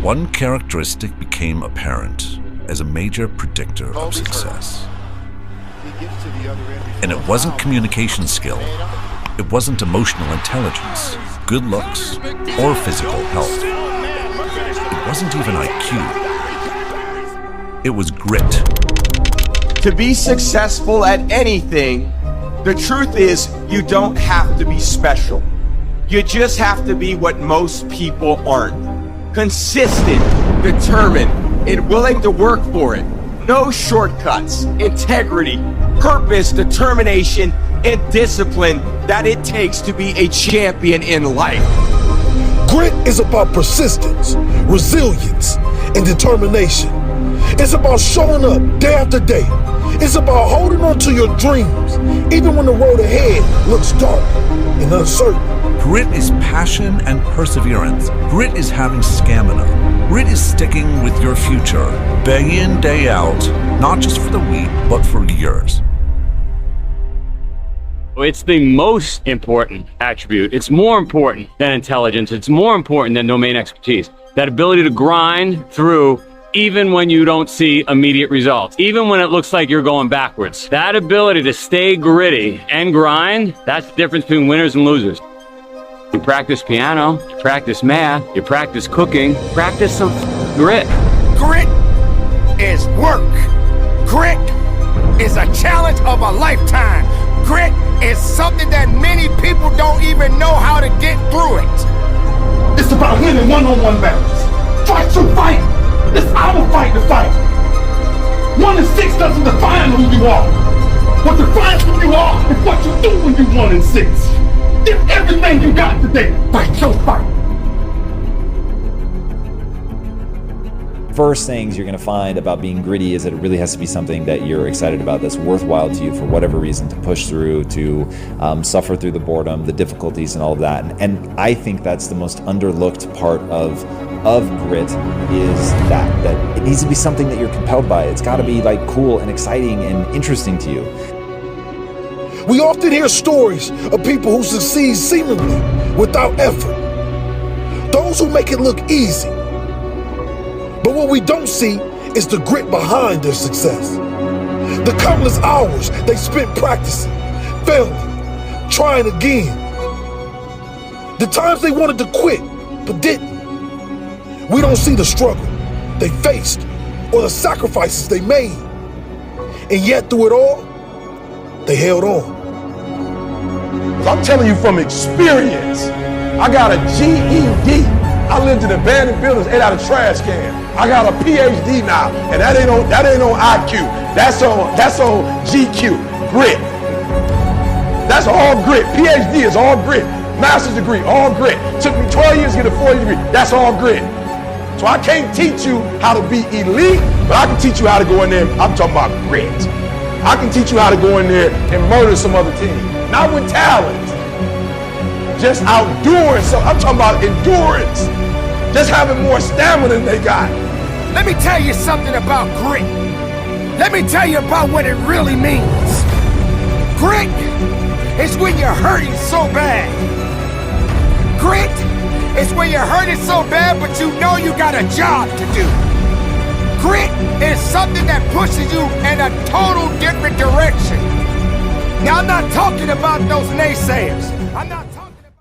one characteristic became apparent as a major predictor of success. And it wasn't communication skill, it wasn't emotional intelligence, good looks, or physical health. It wasn't even IQ. It was grit. To be successful at anything, the truth is you don't have to be special. You just have to be what most people aren't. Consistent, determined, and willing to work for it. No shortcuts, integrity, purpose, determination, and discipline that it takes to be a champion in life. Grit is about persistence, resilience, and determination. It's about showing up day after day. It's about holding on to your dreams, even when the road ahead looks dark and uncertain. Grit is passion and perseverance. Grit is having stamina. Grit is sticking with your future, day in, day out, not just for the week, but for years. It's the most important attribute. It's more important than intelligence. It's more important than domain expertise. That ability to grind through even when you don't see immediate results, even when it looks like you're going backwards. That ability to stay gritty and grind, that's the difference between winners and losers. You practice piano, you practice math, you practice cooking, practice some grit. Grit is work. Grit is a challenge of a lifetime. Grit is something that many people don't even know how to get through it. It's about winning one-on-one battles. Fight to fight. It's our fight to fight. 1 and 6 doesn't define who you are. What defines who you are is what you do when you're 1 and 6. Give everything you got today. Fight your fight. First things you're going to find about being gritty is that it really has to be something that you're excited about, that's worthwhile to you for whatever reason, to push through, to suffer through the boredom, the difficulties, and all of that. And I think that's the most underlooked part of grit, is that it needs to be something that you're compelled by. It's got to be like cool and exciting and interesting to you. We often hear stories of people who succeed seemingly without effort. Those who make it look easy. But what we don't see is the grit behind their success. The countless hours they spent practicing, failing, trying again. The times they wanted to quit, but didn't. We don't see the struggle they faced or the sacrifices they made. And yet through it all, they held on. I'm telling you from experience. I got a GED. I lived in abandoned buildings, ate out of trash can. I got a PhD now, and that ain't on IQ. That's on GQ, grit. That's all grit. PhD is all grit. Master's degree, all grit. Took me 12 years to get a 4-year degree. That's all grit. So I can't teach you how to be elite, but I can teach you how to go in there. I'm talking about grit. I can teach you how to go in there and murder some other team. Not with talent. Just outdoing. So I'm talking about endurance. Just having more stamina than they got. Let me tell you something about grit. Let me tell you about what it really means. Grit is when you're hurting so bad. Grit is when you're hurting so bad, but you know you got a job to do. Grit is something that pushes you in a total different direction. Now, I'm not talking about those naysayers. I'm not